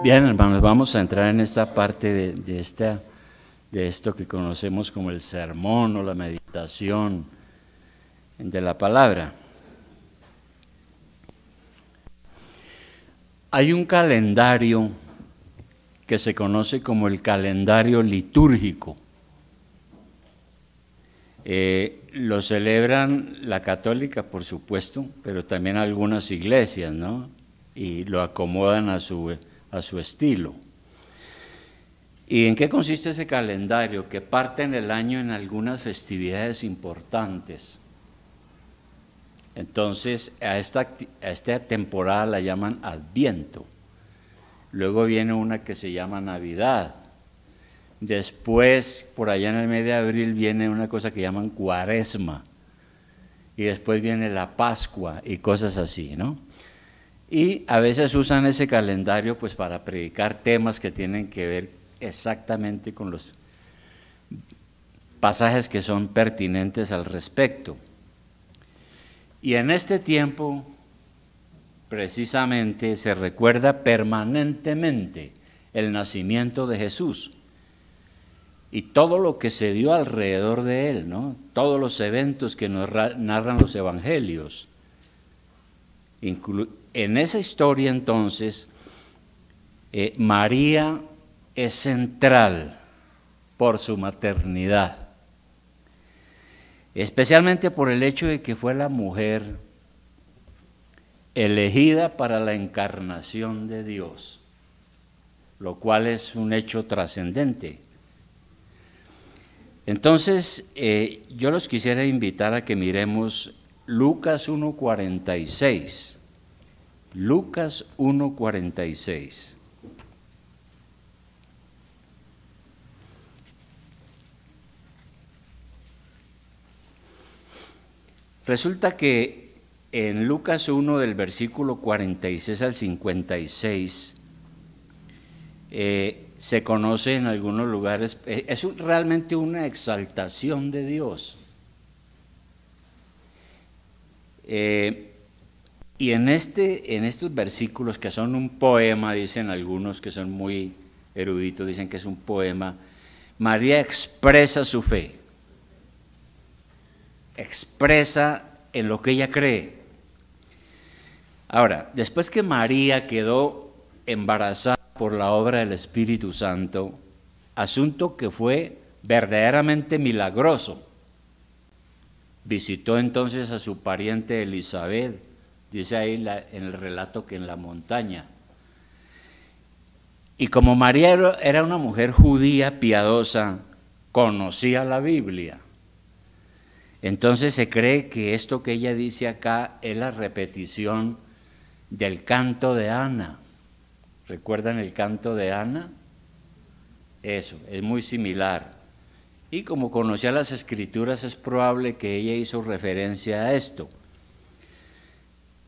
Bien, hermanos, vamos a entrar en esta parte de esto que conocemos como el sermón o la meditación de la palabra. Hay un calendario que se conoce como el calendario litúrgico. Lo celebran la católica, por supuesto, pero también algunas iglesias, ¿no? Y lo acomodan a su estilo. ¿Y en qué consiste ese calendario? Que parte en el año en algunas festividades importantes. Entonces, a esta temporada la llaman Adviento. Luego viene una que se llama Navidad. Después, por allá en el mes de abril, viene una cosa que llaman Cuaresma. Y después viene la Pascua y cosas así, ¿no? Y a veces usan ese calendario pues para predicar temas que tienen que ver exactamente con los pasajes que son pertinentes al respecto. Y en este tiempo, precisamente, se recuerda permanentemente el nacimiento de Jesús y todo lo que se dio alrededor de él, ¿no? Todos los eventos que nos narran los evangelios. En esa historia, entonces, María es central por su maternidad, especialmente por el hecho de que fue la mujer elegida para la encarnación de Dios, lo cual es un hecho trascendente. Entonces, yo los quisiera invitar a que miremos Lucas 1:46. Lucas 1:46. Resulta que en Lucas 1 del versículo 46 al 56 se conoce en algunos lugares, es realmente una exaltación de Dios. Y en estos versículos, que son un poema, dicen algunos que son muy eruditos, dicen que es un poema, María expresa su fe, expresa en lo que ella cree. Ahora, después que María quedó embarazada por la obra del Espíritu Santo, asunto que fue verdaderamente milagroso, visitó entonces a su pariente Elizabeth, dice ahí en el relato que en la montaña. Y como María era una mujer judía piadosa, conocía la Biblia. Entonces se cree que esto que ella dice acá es la repetición del canto de Ana. ¿Recuerdan el canto de Ana? Eso, es muy similar. Y como conocía las Escrituras, es probable que ella hizo referencia a esto.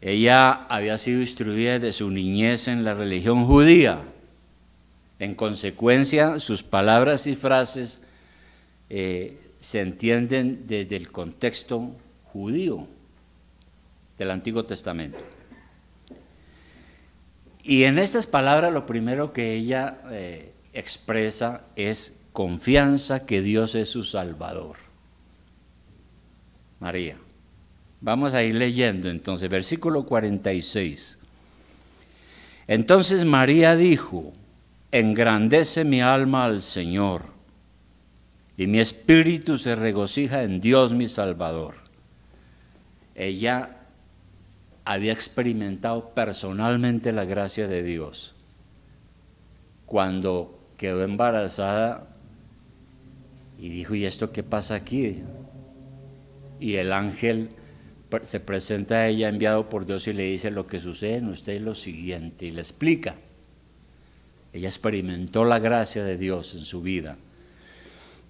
Ella había sido instruida desde su niñez en la religión judía. En consecuencia, sus palabras y frases se entienden desde el contexto judío del Antiguo Testamento. Y en estas palabras lo primero que ella expresa es confianza que Dios es su Salvador. María. Vamos a ir leyendo entonces, versículo 46. Entonces María dijo: engrandece mi alma al Señor, y mi espíritu se regocija en Dios mi Salvador. Ella había experimentado personalmente la gracia de Dios. Cuando quedó embarazada y dijo: ¿y esto qué pasa aquí? Y el ángel se presenta a ella enviado por Dios y le dice: lo que sucede en usted es lo siguiente, y le explica. Ella experimentó la gracia de Dios en su vida,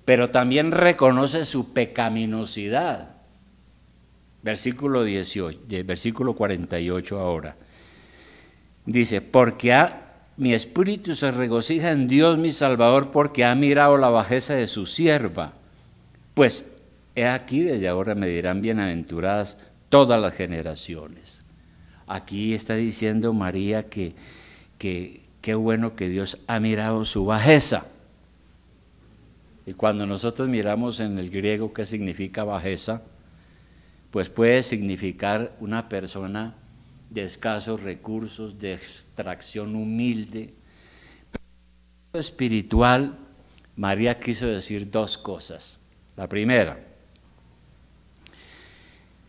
pero también reconoce su pecaminosidad. Versículo 18, versículo 48 ahora. Dice: porque mi espíritu se regocija en Dios mi Salvador, porque ha mirado la bajeza de su sierva. Pues he aquí, desde ahora me dirán bienaventuradas todas las generaciones. Aquí está diciendo María que qué bueno que Dios ha mirado su bajeza. Y cuando nosotros miramos en el griego qué significa bajeza, pues puede significar una persona de escasos recursos, de extracción humilde. Pero espiritual, María quiso decir dos cosas. La primera,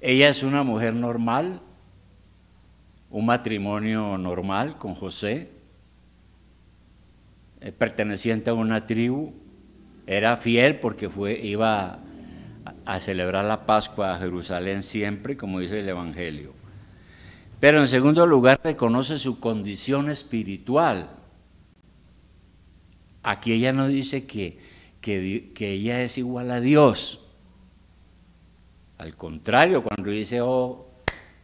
ella es una mujer normal, un matrimonio normal con José, perteneciente a una tribu, era fiel porque iba a celebrar la Pascua a Jerusalén siempre, como dice el Evangelio. Pero en segundo lugar reconoce su condición espiritual. Aquí ella no dice que ella es igual a Dios. Al contrario, cuando dice, oh,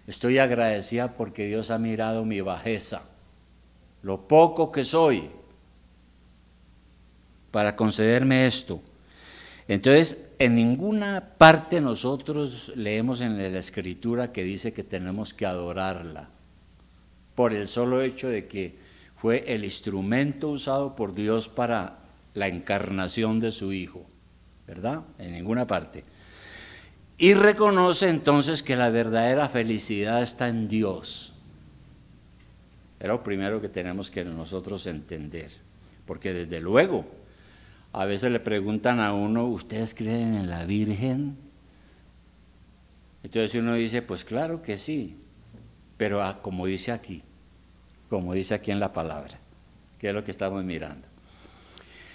estoy agradecida porque Dios ha mirado mi bajeza, lo poco que soy, para concederme esto. Entonces, en ninguna parte nosotros leemos en la Escritura que dice que tenemos que adorarla, por el solo hecho de que fue el instrumento usado por Dios para la encarnación de su Hijo, ¿verdad? En ninguna parte. Y reconoce entonces que la verdadera felicidad está en Dios. Es lo primero que tenemos que nosotros entender, porque desde luego, a veces le preguntan a uno, ¿ustedes creen en la Virgen? Entonces uno dice, pues claro que sí, pero como dice aquí en la palabra, que es lo que estamos mirando.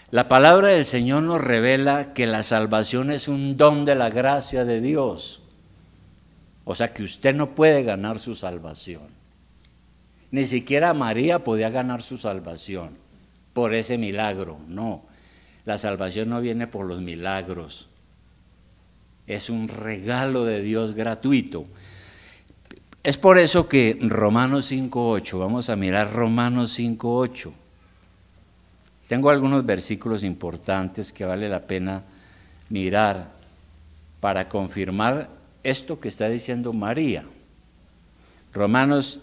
La palabra del Señor nos revela que la salvación es un don de la gracia de Dios. O sea que usted no puede ganar su salvación. Ni siquiera María podía ganar su salvación por ese milagro, no. La salvación no viene por los milagros, es un regalo de Dios gratuito. Es por eso que Romanos 5:8, vamos a mirar Romanos 5:8. Tengo algunos versículos importantes que vale la pena mirar para confirmar esto que está diciendo María. Romanos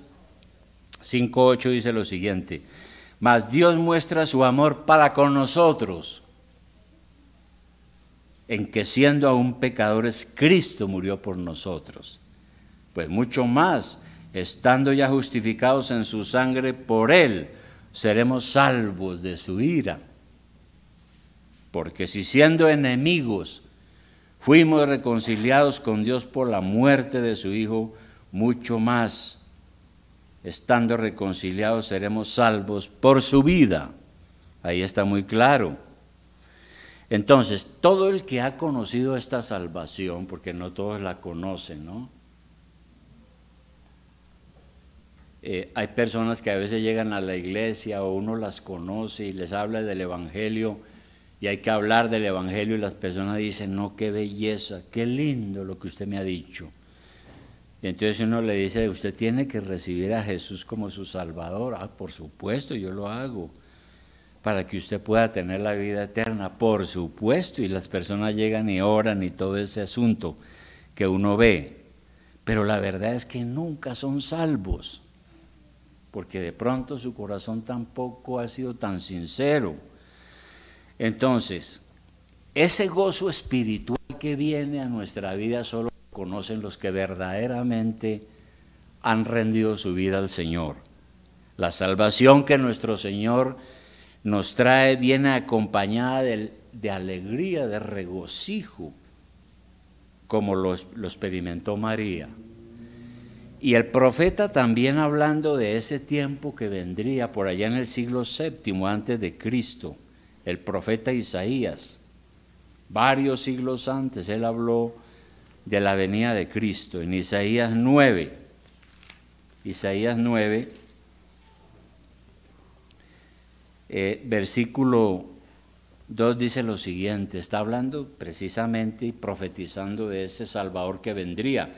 5:8 dice lo siguiente: mas Dios muestra su amor para con nosotros, en que siendo aún pecadores, Cristo murió por nosotros. Pues mucho más, estando ya justificados en su sangre por Él, seremos salvos de su ira. Porque si siendo enemigos fuimos reconciliados con Dios por la muerte de su Hijo, mucho más, estando reconciliados, seremos salvos por su vida. Ahí está muy claro. Entonces, todo el que ha conocido esta salvación, porque no todos la conocen, ¿no? Hay personas que a veces llegan a la iglesia o uno las conoce y les habla del Evangelio y hay que hablar del Evangelio y las personas dicen, no, qué belleza, qué lindo lo que usted me ha dicho. Y entonces uno le dice, usted tiene que recibir a Jesús como su Salvador. Ah, por supuesto, yo lo hago, para que usted pueda tener la vida eterna, por supuesto, y las personas llegan y oran y todo ese asunto que uno ve, pero la verdad es que nunca son salvos, porque de pronto su corazón tampoco ha sido tan sincero. Entonces, ese gozo espiritual que viene a nuestra vida solo lo conocen los que verdaderamente han rendido su vida al Señor. La salvación que nuestro Señor nos trae viene acompañada de alegría, de regocijo, como lo experimentó María. Y el profeta también, hablando de ese tiempo que vendría por allá en el siglo VII antes de Cristo, el profeta Isaías, varios siglos antes, él habló de la venida de Cristo. En Isaías 9, versículo 2 dice lo siguiente, está hablando precisamente y profetizando de ese Salvador que vendría.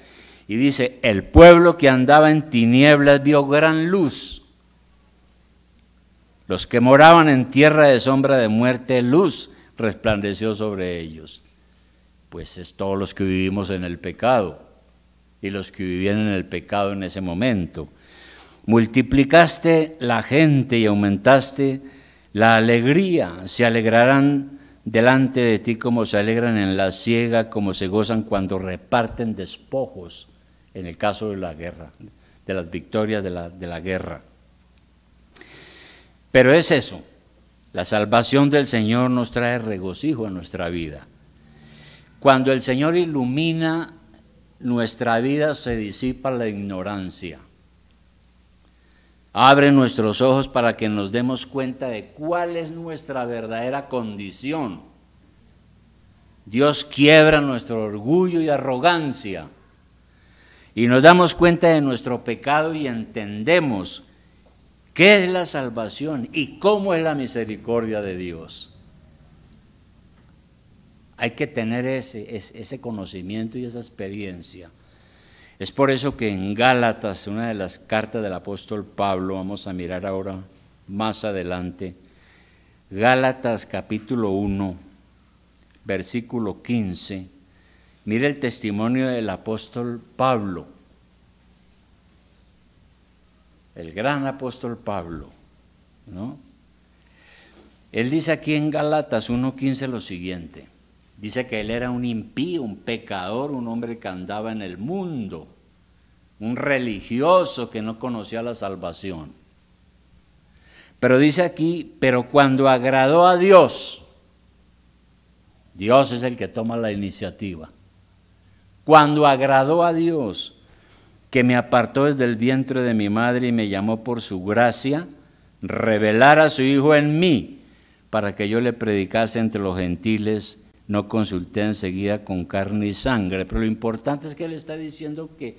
Y dice, el pueblo que andaba en tinieblas vio gran luz. Los que moraban en tierra de sombra de muerte, luz resplandeció sobre ellos. Pues es todos los que vivimos en el pecado y los que vivían en el pecado en ese momento. Multiplicaste la gente y aumentaste la alegría. Se alegrarán delante de ti como se alegran en la siega, como se gozan cuando reparten despojos, en el caso de la guerra, de las victorias de la guerra. Pero es eso, la salvación del Señor nos trae regocijo a nuestra vida. Cuando el Señor ilumina nuestra vida, se disipa la ignorancia. Abre nuestros ojos para que nos demos cuenta de cuál es nuestra verdadera condición. Dios quiebra nuestro orgullo y arrogancia y nos damos cuenta de nuestro pecado y entendemos qué es la salvación y cómo es la misericordia de Dios. Hay que tener ese conocimiento y esa experiencia. Es por eso que en Gálatas, una de las cartas del apóstol Pablo, vamos a mirar ahora más adelante, Gálatas capítulo 1, versículo 15, mire el testimonio del apóstol Pablo, el gran apóstol Pablo, ¿no? Él dice aquí en Gálatas 1:15 lo siguiente. Dice que él era un impío, un pecador, un hombre que andaba en el mundo, un religioso que no conocía la salvación. Pero dice aquí, pero cuando agradó a Dios, Dios es el que toma la iniciativa. Cuando agradó a Dios, que me apartó desde el vientre de mi madre y me llamó por su gracia, revelar a su Hijo en mí, para que yo le predicase entre los gentiles. No consulté enseguida con carne y sangre, pero lo importante es que él está diciendo que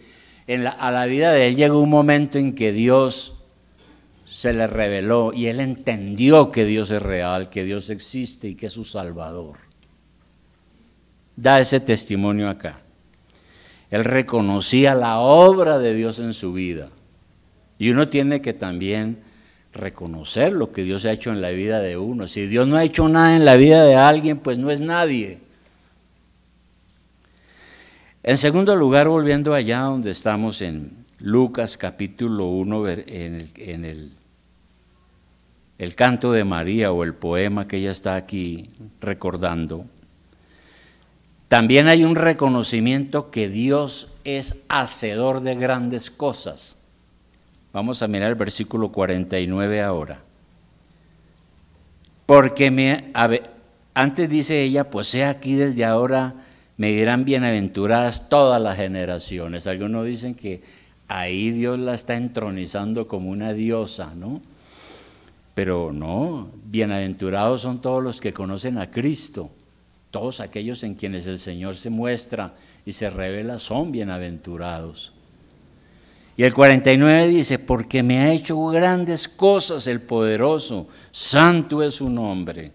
a la vida de él llegó un momento en que Dios se le reveló y él entendió que Dios es real, que Dios existe y que es su Salvador. Da ese testimonio acá. Él reconocía la obra de Dios en su vida y uno tiene que también reconocer lo que Dios ha hecho en la vida de uno. Si Dios no ha hecho nada en la vida de alguien, pues no es nadie. En segundo lugar, volviendo allá donde estamos en Lucas capítulo 1, en el canto de María o el poema que ella está aquí recordando, también hay un reconocimiento que Dios es hacedor de grandes cosas. Vamos a mirar el versículo 49 ahora. Porque antes dice ella, pues he aquí desde ahora me dirán bienaventuradas todas las generaciones. Algunos dicen que ahí Dios la está entronizando como una diosa, ¿no? Pero no, bienaventurados son todos los que conocen a Cristo. Todos aquellos en quienes el Señor se muestra y se revela son bienaventurados. Y el 49 dice, porque me ha hecho grandes cosas el poderoso, santo es su nombre.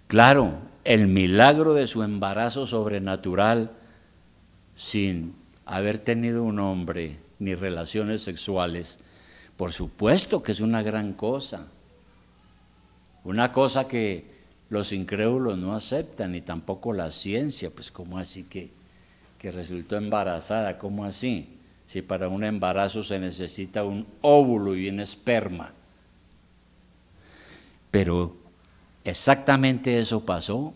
Claro, el milagro de su embarazo sobrenatural, sin haber tenido un hombre ni relaciones sexuales, por supuesto que es una gran cosa. Una cosa que los incrédulos no aceptan, ni tampoco la ciencia, pues ¿cómo así que resultó embarazada? ¿Cómo así? Si para un embarazo se necesita un óvulo y un esperma. Pero exactamente eso pasó.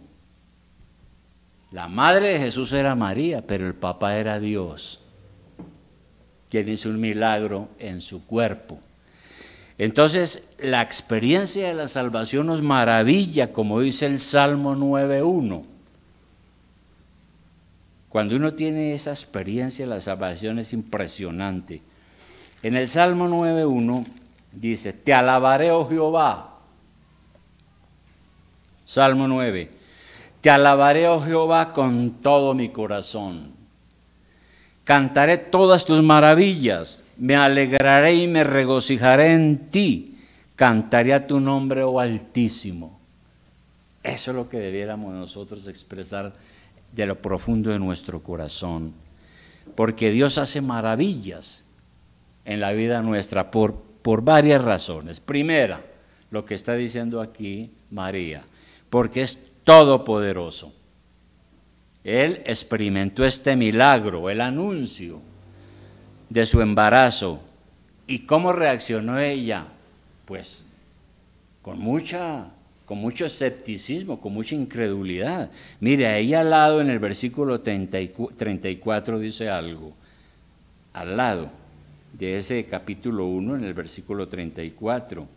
La madre de Jesús era María, pero el papá era Dios, quien hizo un milagro en su cuerpo. Entonces, la experiencia de la salvación nos maravilla, como dice el Salmo 9:1. Cuando uno tiene esa experiencia, la salvación es impresionante. En el Salmo 9:1 dice, te alabaré, oh Jehová. Salmo 9, te alabaré, oh Jehová, con todo mi corazón. Cantaré todas tus maravillas, me alegraré y me regocijaré en ti. Cantaré a tu nombre, oh Altísimo. Eso es lo que debiéramos nosotros expresar de lo profundo de nuestro corazón, porque Dios hace maravillas en la vida nuestra por varias razones. Primera, lo que está diciendo aquí María, porque es todopoderoso. Él experimentó este milagro, el anuncio de su embarazo, ¿Y cómo reaccionó ella? Pues con mucho escepticismo, con mucha incredulidad. Mire, ahí al lado en el versículo 34 dice algo, al lado de ese capítulo 1, en el versículo 34,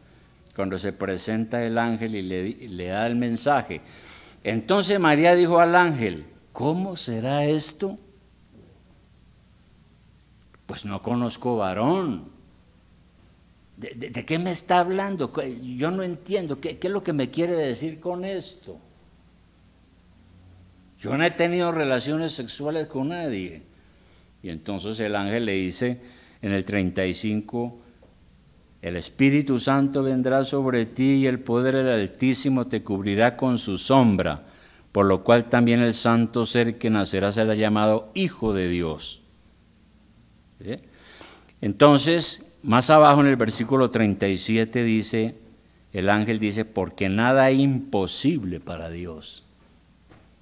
cuando se presenta el ángel y le da el mensaje. Entonces María dijo al ángel, ¿cómo será esto? Pues no conozco varón. ¿De qué me está hablando? Yo no entiendo. ¿Qué es lo que me quiere decir con esto? Yo no he tenido relaciones sexuales con nadie. Y entonces el ángel le dice en el 35, el Espíritu Santo vendrá sobre ti y el poder del Altísimo te cubrirá con su sombra, por lo cual también el santo ser que nacerá será llamado Hijo de Dios. ¿Sí? Entonces, más abajo en el versículo 37 dice, el ángel dice, porque nada es imposible para Dios.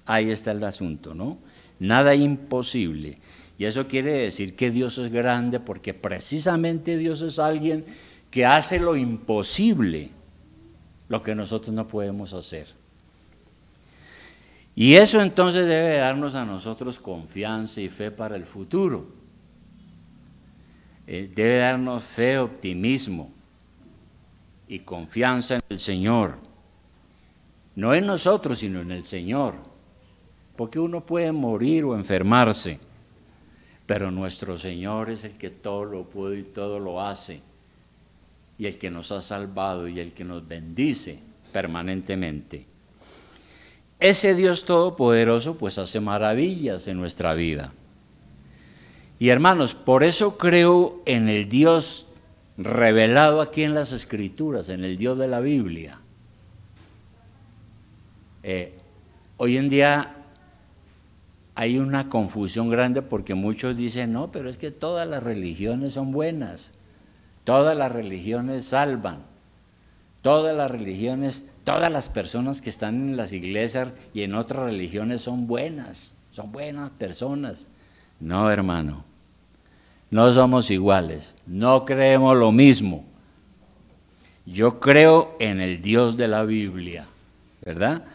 Ahí está el asunto, ¿no? Nada imposible. Y eso quiere decir que Dios es grande porque precisamente Dios es alguien que hace lo imposible, lo que nosotros no podemos hacer. Y eso entonces debe darnos a nosotros confianza y fe para el futuro. Debe darnos fe, optimismo y confianza en el Señor. No en nosotros, sino en el Señor. Porque uno puede morir o enfermarse, pero nuestro Señor es el que todo lo puede y todo lo hace, y el que nos ha salvado y el que nos bendice permanentemente. Ese Dios todopoderoso pues hace maravillas en nuestra vida. Y hermanos, por eso creo en el Dios revelado aquí en las Escrituras, en el Dios de la Biblia. Hoy en día hay una confusión grande porque muchos dicen, no, pero es que todas las religiones son buenas, todas las religiones salvan, todas las religiones, todas las personas que están en las iglesias y en otras religiones son buenas personas. No, hermano, no somos iguales, no creemos lo mismo. Yo creo en el Dios de la Biblia, ¿verdad?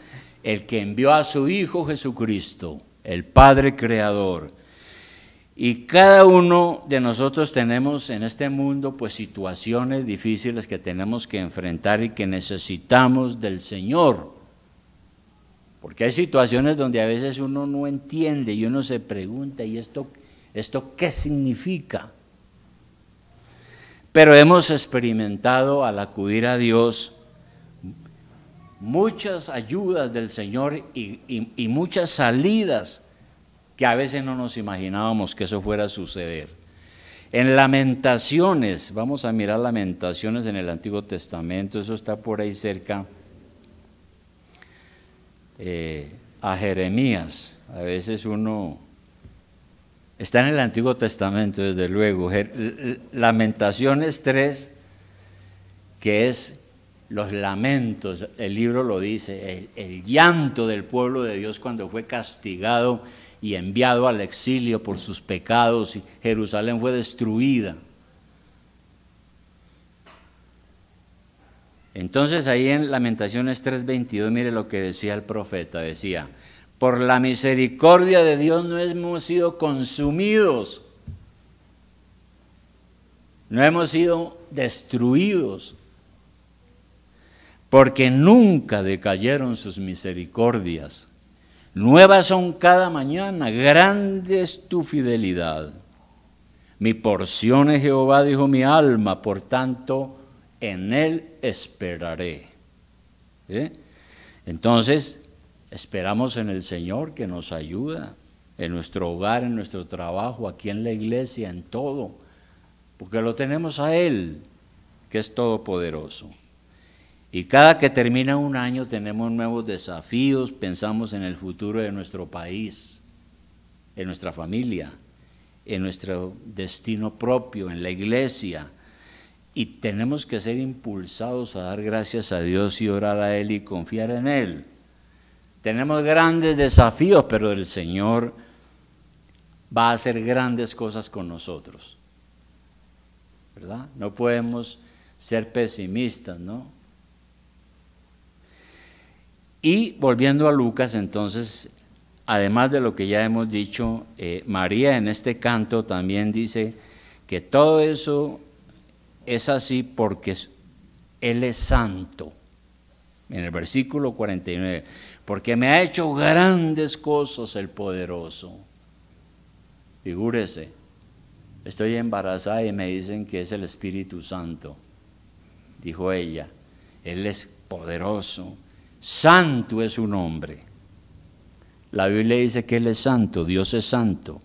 El que envió a su Hijo Jesucristo, el Padre Creador. Y cada uno de nosotros tenemos en este mundo pues situaciones difíciles que tenemos que enfrentar y que necesitamos del Señor. Porque hay situaciones donde a veces uno no entiende y uno se pregunta, ¿y esto qué significa? Pero hemos experimentado al acudir a Dios muchas ayudas del Señor y muchas salidas que a veces no nos imaginábamos que eso fuera a suceder. En Lamentaciones, vamos a mirar Lamentaciones en el Antiguo Testamento, eso está por ahí cerca a Jeremías. A veces uno está en el Antiguo Testamento, desde luego. Lamentaciones 3, que es los lamentos, el libro lo dice, el llanto del pueblo de Dios cuando fue castigado y enviado al exilio por sus pecados y Jerusalén fue destruida. Entonces ahí en Lamentaciones 3:22, mire lo que decía el profeta, decía, por la misericordia de Dios no hemos sido consumidos, no hemos sido destruidos, porque nunca decayeron sus misericordias. Nuevas son cada mañana, grande es tu fidelidad. Mi porción es Jehová, dijo mi alma, por tanto en él esperaré. Entonces, esperamos en el Señor que nos ayuda en nuestro hogar, en nuestro trabajo, aquí en la iglesia, en todo, porque lo tenemos a Él, que es todopoderoso. Y cada que termina un año tenemos nuevos desafíos, pensamos en el futuro de nuestro país, en nuestra familia, en nuestro destino propio, en la iglesia. Y tenemos que ser impulsados a dar gracias a Dios y orar a Él y confiar en Él. Tenemos grandes desafíos, pero el Señor va a hacer grandes cosas con nosotros, ¿verdad? No podemos ser pesimistas, ¿no? Y volviendo a Lucas, entonces, además de lo que ya hemos dicho, María en este canto también dice que todo eso es así porque Él es santo. En el versículo 49, porque me ha hecho grandes cosas el poderoso. Figúrese, estoy embarazada y me dicen que es el Espíritu Santo. Dijo ella, Él es poderoso, santo es su nombre. La Biblia dice que Él es santo, Dios es santo.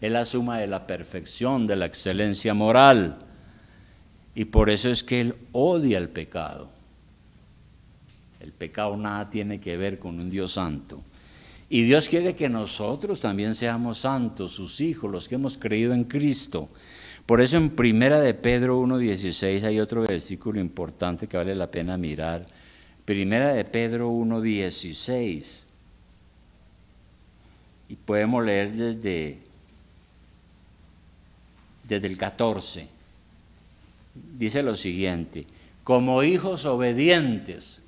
Es la suma de la perfección, de la excelencia moral. Y por eso es que Él odia el pecado. El pecado nada tiene que ver con un Dios santo. Y Dios quiere que nosotros también seamos santos, sus hijos, los que hemos creído en Cristo. Por eso en 1 de Pedro 1:16 hay otro versículo importante que vale la pena mirar. 1 de Pedro 1:16. Y podemos leer desde el 14. Dice lo siguiente: como hijos obedientes,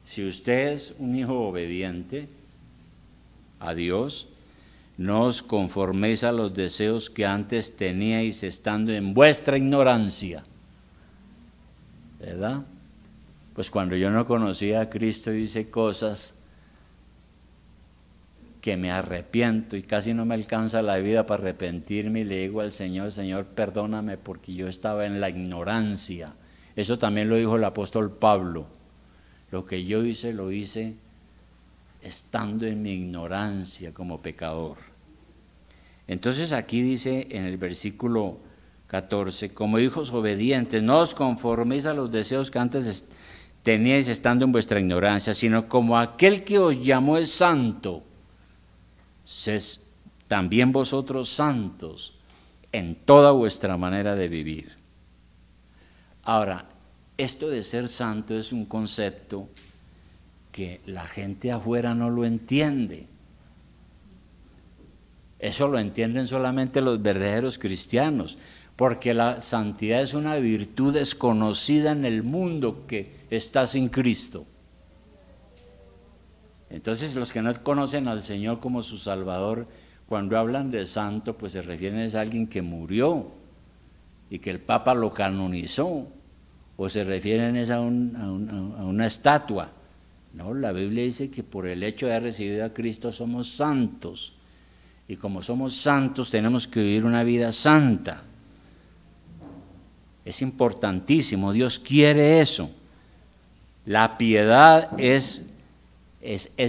si usted es un hijo obediente a Dios, no os conforméis a los deseos que antes teníais estando en vuestra ignorancia, ¿verdad? Pues cuando yo no conocía a Cristo hice cosas que me arrepiento y casi no me alcanza la vida para arrepentirme, y le digo al Señor, Señor, perdóname porque yo estaba en la ignorancia. Eso también lo dijo el apóstol Pablo. Lo que yo hice, lo hice estando en mi ignorancia como pecador. Entonces aquí dice en el versículo 14, como hijos obedientes, no os conforméis a los deseos que antes teníais estando en vuestra ignorancia, sino como aquel que os llamó es santo, sed también vosotros santos en toda vuestra manera de vivir. Ahora, esto de ser santo es un concepto que la gente afuera no lo entiende. Eso lo entienden solamente los verdaderos cristianos, porque la santidad es una virtud desconocida en el mundo que está sin Cristo. Entonces los que no conocen al Señor como su Salvador, cuando hablan de santo, pues se refieren a alguien que murió y que el Papa lo canonizó, o se refieren a una estatua. No, la Biblia dice que por el hecho de haber recibido a Cristo somos santos, y como somos santos tenemos que vivir una vida santa. Es importantísimo, Dios quiere eso. La piedad es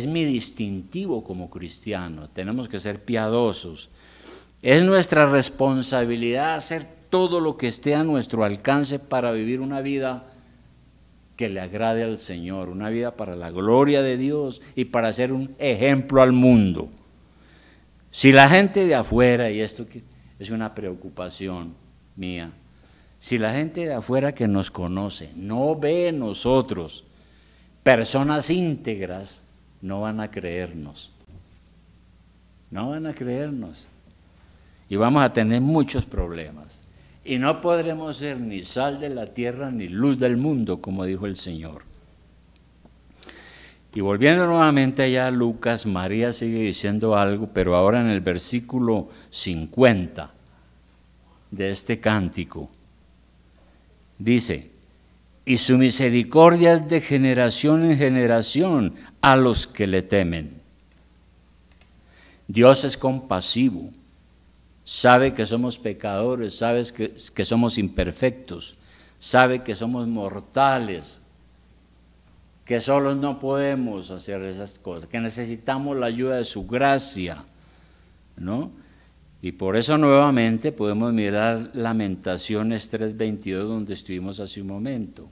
mi distintivo como cristiano, tenemos que ser piadosos. Es nuestra responsabilidad hacer todo lo que esté a nuestro alcance para vivir una vida que le agrade al Señor, una vida para la gloria de Dios y para ser un ejemplo al mundo. Si la gente de afuera, y esto es una preocupación mía, si la gente de afuera que nos conoce no ve en nosotros personas íntegras, no van a creernos. No van a creernos. Y vamos a tener muchos problemas. Y no podremos ser ni sal de la tierra ni luz del mundo, como dijo el Señor. Y volviendo nuevamente allá a Lucas, María sigue diciendo algo, pero ahora en el versículo 50 de este cántico, dice: y su misericordia es de generación en generación a los que le temen. Dios es compasivo. Sabe que somos pecadores, sabe que somos imperfectos, sabe que somos mortales, que solos no podemos hacer esas cosas, que necesitamos la ayuda de su gracia, ¿no? Y por eso nuevamente podemos mirar Lamentaciones 3:22, donde estuvimos hace un momento.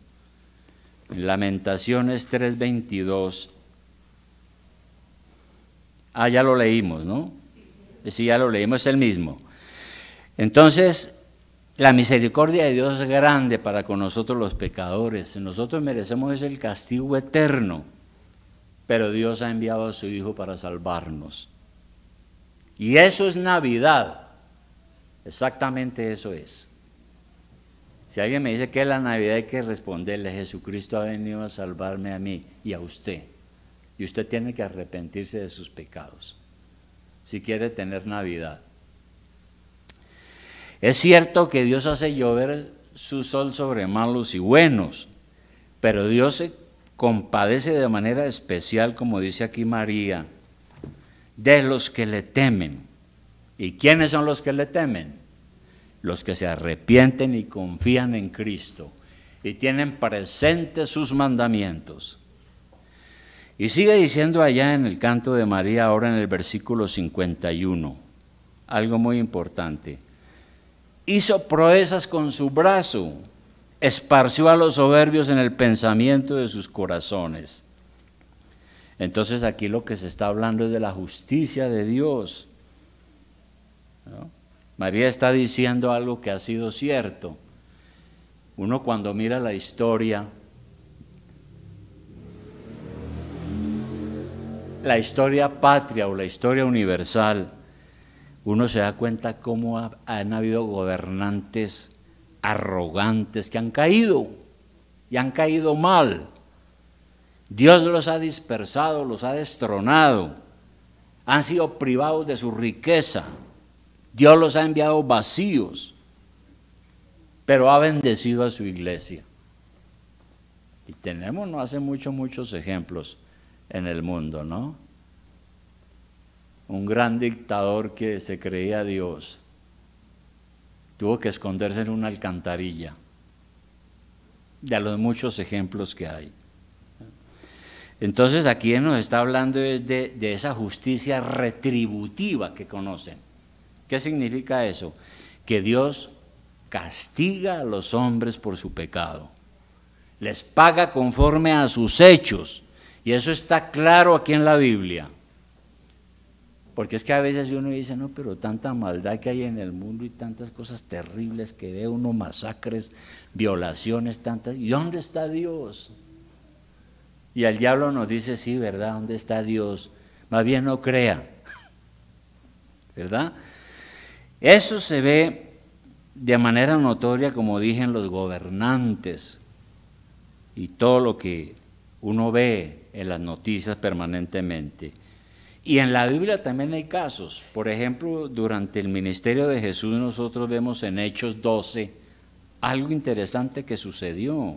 En Lamentaciones 3:22, ya lo leímos, ¿no? Sí, ya lo leímos, es el mismo. Entonces, la misericordia de Dios es grande para con nosotros los pecadores. Nosotros merecemos el castigo eterno, pero Dios ha enviado a su Hijo para salvarnos. Y eso es Navidad. Exactamente eso es. Si alguien me dice que es la Navidad, hay que responderle: Jesucristo ha venido a salvarme a mí y a usted. Y usted tiene que arrepentirse de sus pecados si quiere tener Navidad. Es cierto que Dios hace llover su sol sobre malos y buenos, pero Dios se compadece de manera especial, como dice aquí María, de los que le temen. ¿Y quiénes son los que le temen? Los que se arrepienten y confían en Cristo y tienen presentes sus mandamientos. Y sigue diciendo allá en el canto de María, ahora en el versículo 51, algo muy importante. Hizo proezas con su brazo, esparció a los soberbios en el pensamiento de sus corazones. Entonces aquí lo que se está hablando es de la justicia de Dios, ¿no? María está diciendo algo que ha sido cierto. Uno cuando mira la historia patria o la historia universal, uno se da cuenta cómo han habido gobernantes arrogantes que han caído y han caído mal. Dios los ha dispersado, los ha destronado, han sido privados de su riqueza. Dios los ha enviado vacíos, pero ha bendecido a su iglesia. Y tenemos no hace muchos ejemplos en el mundo, ¿no? Un gran dictador que se creía Dios tuvo que esconderse en una alcantarilla, de los muchos ejemplos que hay. Entonces aquí nos está hablando de esa justicia retributiva que conocen. ¿Qué significa eso? Que Dios castiga a los hombres por su pecado, les paga conforme a sus hechos, y eso está claro aquí en la Biblia. Porque es que a veces uno dice, no, pero tanta maldad que hay en el mundo y tantas cosas terribles que ve uno, masacres, violaciones, tantas, ¿y dónde está Dios? Y el diablo nos dice, sí, ¿verdad? ¿Dónde está Dios? Más bien no crea, ¿verdad? Eso se ve de manera notoria, como dije, en los gobernantes y todo lo que uno ve en las noticias permanentemente. Y en la Biblia también hay casos. Por ejemplo, durante el ministerio de Jesús nosotros vemos en Hechos 12 algo interesante que sucedió.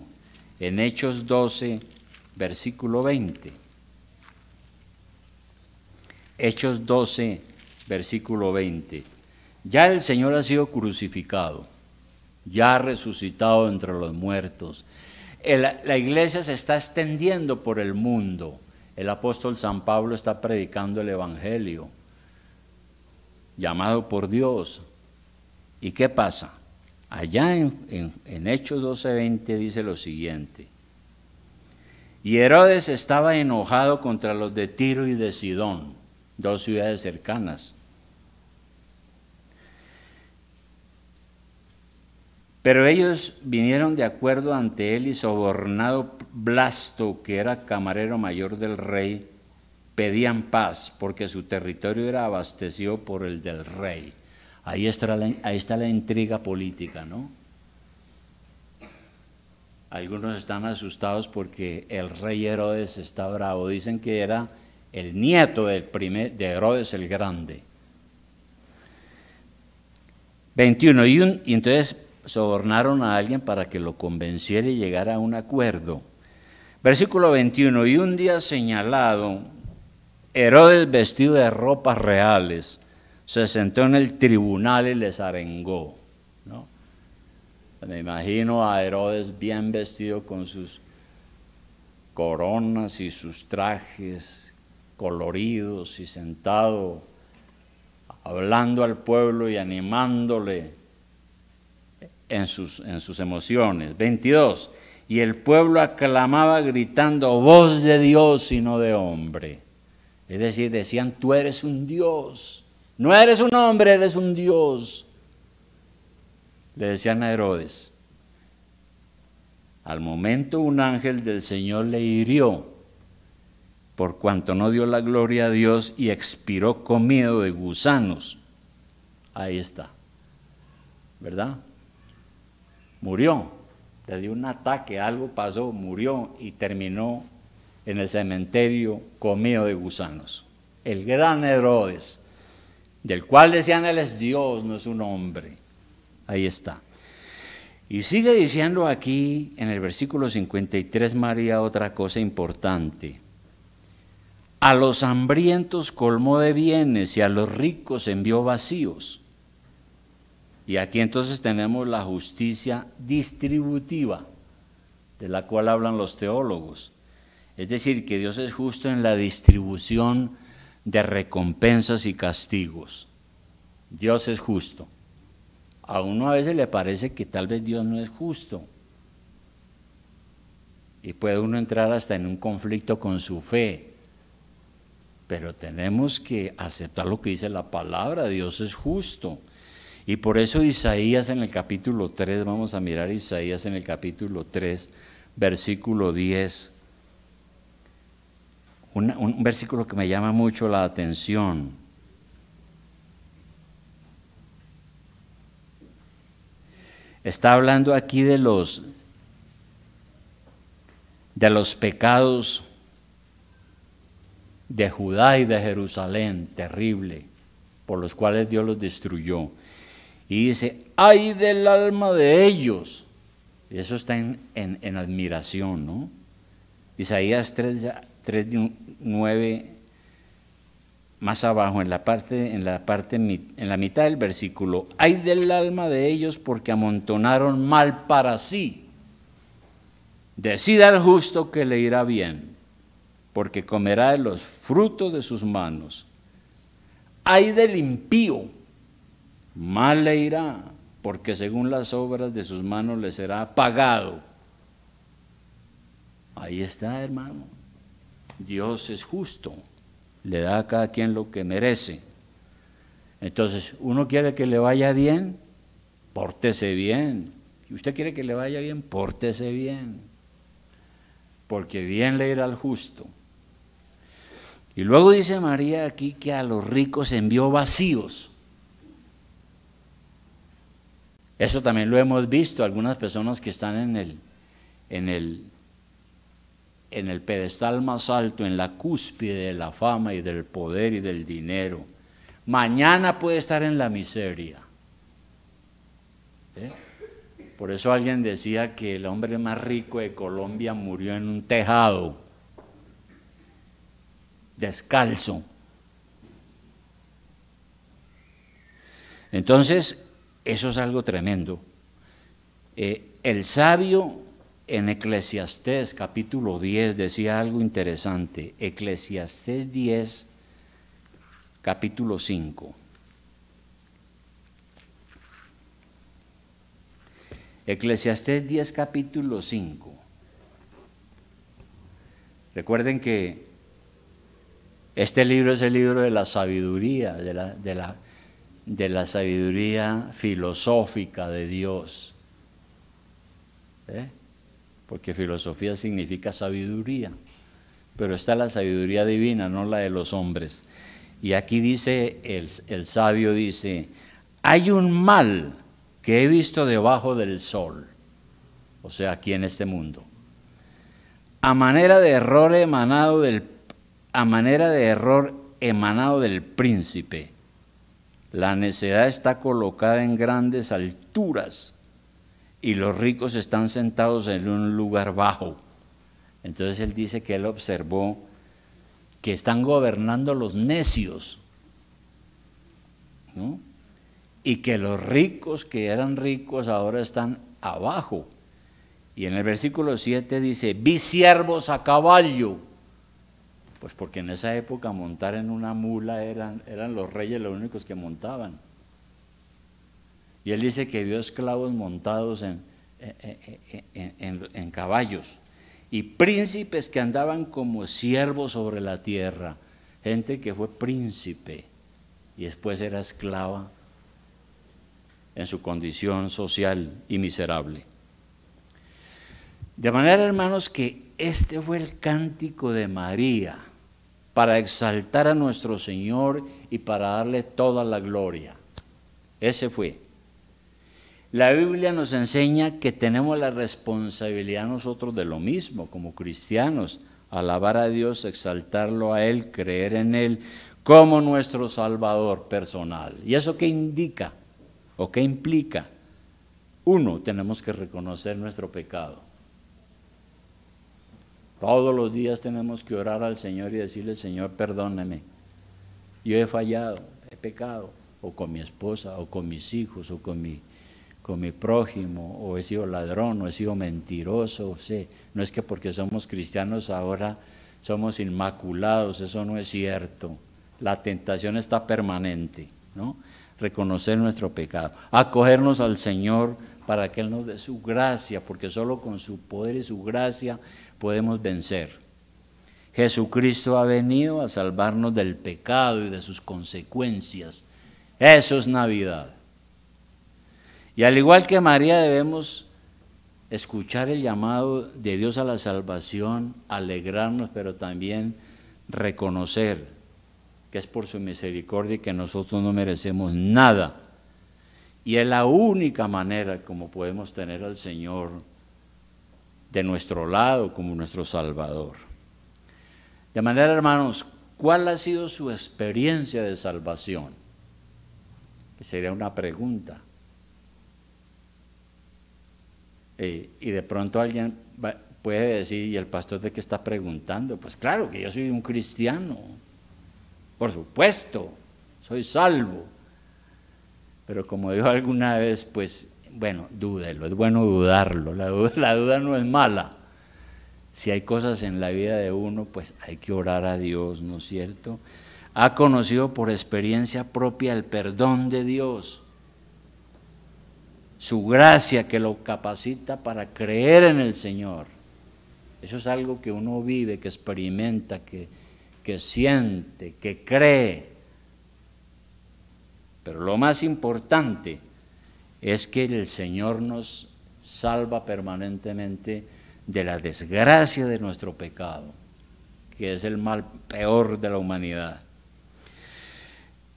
En Hechos 12, versículo 20. Hechos 12, versículo 20. Ya el Señor ha sido crucificado, ya ha resucitado entre los muertos. La iglesia se está extendiendo por el mundo. El apóstol San Pablo está predicando el Evangelio, llamado por Dios. ¿Y qué pasa? Allá en Hechos 12:20 dice lo siguiente: y Herodes estaba enojado contra los de Tiro y de Sidón, dos ciudades cercanas. Pero ellos vinieron de acuerdo ante él y sobornado Blasto, que era camarero mayor del rey, pedían paz porque su territorio era abastecido por el del rey. Ahí está la intriga política, ¿no? Algunos están asustados porque el rey Herodes está bravo. Dicen que era el nieto de Herodes el Grande. 21. Y entonces sobornaron a alguien para que lo convenciera y llegara a un acuerdo. Versículo 21. Y un día señalado, Herodes, vestido de ropas reales, se sentó en el tribunal y les arengó, ¿no? Me imagino a Herodes bien vestido con sus coronas y sus trajes coloridos y sentado, hablando al pueblo y animándole en sus emociones. 22. Y el pueblo aclamaba gritando, voz de Dios y no de hombre. Es decir, decían, tú eres un Dios, no eres un hombre, eres un Dios. Le decían a Herodes. Al momento un ángel del Señor le hirió por cuanto no dio la gloria a Dios y expiró comido de gusanos. Ahí está, ¿verdad? Murió, le dio un ataque, algo pasó, murió y terminó en el cementerio comido de gusanos. El gran Herodes, del cual decían él es Dios, no es un hombre. Ahí está. Y sigue diciendo aquí en el versículo 53 María otra cosa importante. A los hambrientos colmó de bienes y a los ricos envió vacíos. Y aquí entonces tenemos la justicia distributiva, de la cual hablan los teólogos. Es decir, que Dios es justo en la distribución de recompensas y castigos. Dios es justo. A uno a veces le parece que tal vez Dios no es justo. Y puede uno entrar hasta en un conflicto con su fe. Pero tenemos que aceptar lo que dice la palabra, Dios es justo. Y por eso Isaías en el capítulo 3, vamos a mirar Isaías en el capítulo 3, versículo 10. Un versículo que me llama mucho la atención. Está hablando aquí de los pecados de Judá y de Jerusalén, terrible, por los cuales Dios los destruyó. Y dice, ay del alma de ellos. Y eso está en admiración, ¿no? Isaías 3:9, más abajo, en la mitad del versículo, ay del alma de ellos porque amontonaron mal para sí. Decida al justo que le irá bien, porque comerá de los frutos de sus manos. Ay del impío, mal le irá, porque según las obras de sus manos le será pagado. Ahí está, hermano. Dios es justo, le da a cada quien lo que merece. Entonces, uno quiere que le vaya bien, pórtese bien. Si usted quiere que le vaya bien, pórtese bien, porque bien le irá al justo. Y luego dice María aquí que a los ricos envió vacíos. Eso también lo hemos visto, algunas personas que están en el pedestal más alto, en la cúspide de la fama y del poder y del dinero. Mañana puede estar en la miseria. Por eso alguien decía que el hombre más rico de Colombia murió en un tejado, descalzo. Entonces, eso es algo tremendo. El sabio en Eclesiastés capítulo 10 decía algo interesante. Eclesiastés 10, capítulo 5. Eclesiastés 10, capítulo 5. Recuerden que este libro es el libro de la sabiduría, de la sabiduría filosófica de Dios. Porque filosofía significa sabiduría, pero está la sabiduría divina, no la de los hombres. Y aquí dice, el sabio dice, hay un mal que he visto debajo del sol, o sea, aquí en este mundo, a manera de error emanado del príncipe. La necedad está colocada en grandes alturas y los ricos están sentados en un lugar bajo. Entonces él dice que él observó que están gobernando los necios, ¿no? Y que los ricos que eran ricos ahora están abajo. Y en el versículo 7 dice, vi siervos a caballo. Pues porque en esa época montar en una mula eran los reyes los únicos que montaban. Y él dice que vio esclavos montados en caballos y príncipes que andaban como siervos sobre la tierra, gente que fue príncipe y después era esclava en su condición social y miserable. De manera, hermanos, que este fue el cántico de María para exaltar a nuestro Señor y para darle toda la gloria. Ese fue. La Biblia nos enseña que tenemos la responsabilidad nosotros de lo mismo, como cristianos, alabar a Dios, exaltarlo a Él, creer en Él como nuestro Salvador personal. ¿Y eso qué indica o qué implica? Uno, tenemos que reconocer nuestro pecado. Todos los días tenemos que orar al Señor y decirle: Señor, perdóname, yo he fallado, he pecado, o con mi esposa, o con mis hijos, o con mi prójimo, o he sido ladrón, o he sido mentiroso, o sea, no es que porque somos cristianos ahora somos inmaculados, eso no es cierto. La tentación está permanente, ¿no? Reconocer nuestro pecado, acogernos al Señor para que Él nos dé su gracia, porque solo con su poder y su gracia podemos vencer. Jesucristo ha venido a salvarnos del pecado y de sus consecuencias. Eso es Navidad. Y al igual que María, debemos escuchar el llamado de Dios a la salvación, alegrarnos, pero también reconocer que es por su misericordia y que nosotros no merecemos nada. Y es la única manera como podemos tener al Señor de nuestro lado como nuestro Salvador. De manera, hermanos, ¿cuál ha sido su experiencia de salvación? Que sería una pregunta. Y de pronto alguien puede decir: ¿y el pastor de qué está preguntando? Pues claro, que yo soy un cristiano. Por supuesto, soy salvo. Pero como dijo alguna vez, pues bueno, dúdelo, es bueno dudarlo, la duda no es mala. Si hay cosas en la vida de uno, pues hay que orar a Dios, ¿no es cierto? Ha conocido por experiencia propia el perdón de Dios, su gracia que lo capacita para creer en el Señor. Eso es algo que uno vive, que experimenta, que siente, que cree. Pero lo más importante es que el Señor nos salva permanentemente de la desgracia de nuestro pecado, que es el mal peor de la humanidad.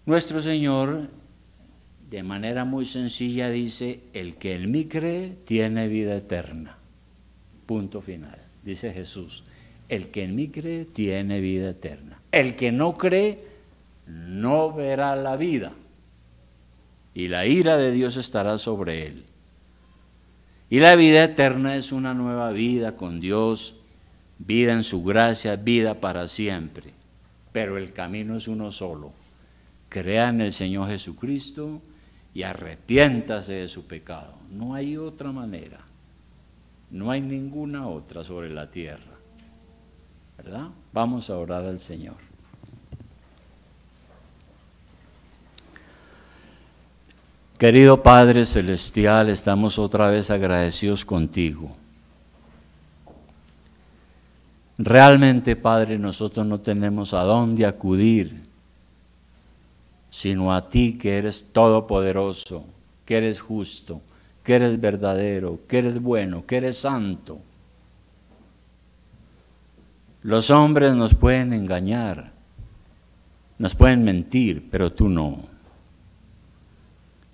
Nuestro Señor, de manera muy sencilla, dice: el que en mí cree tiene vida eterna. Punto final. Dice Jesús: el que en mí cree tiene vida eterna. El que no cree no verá la vida, y la ira de Dios estará sobre él. Y la vida eterna es una nueva vida con Dios, vida en su gracia, vida para siempre. Pero el camino es uno solo: crea en el Señor Jesucristo y arrepiéntase de su pecado. No hay otra manera, no hay ninguna otra sobre la tierra, ¿verdad? Vamos a orar al Señor. Querido Padre Celestial, estamos otra vez agradecidos contigo. Realmente, Padre, nosotros no tenemos a dónde acudir, sino a ti, que eres todopoderoso, que eres justo, que eres verdadero, que eres bueno, que eres santo. Los hombres nos pueden engañar, nos pueden mentir, pero tú no.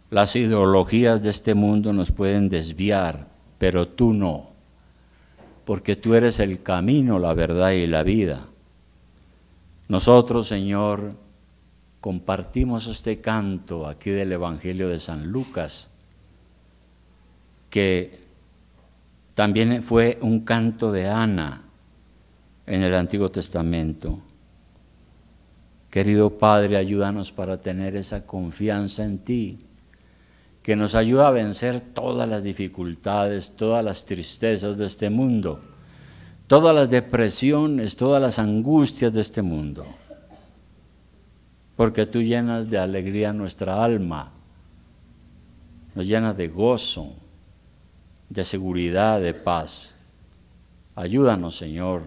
Las ideologías de este mundo nos pueden desviar, pero tú no, porque tú eres el camino, la verdad y la vida. Nosotros, Señor, compartimos este canto aquí del Evangelio de San Lucas, que también fue un canto de Ana en el Antiguo Testamento. Querido Padre, ayúdanos para tener esa confianza en ti, que nos ayuda a vencer todas las dificultades, todas las tristezas de este mundo, todas las depresiones, todas las angustias de este mundo, porque tú llenas de alegría nuestra alma, nos llenas de gozo, de seguridad, de paz. Ayúdanos, Señor,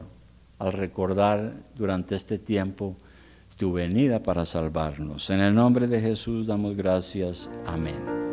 al recordar durante este tiempo tu venida para salvarnos. En el nombre de Jesús damos gracias. Amén.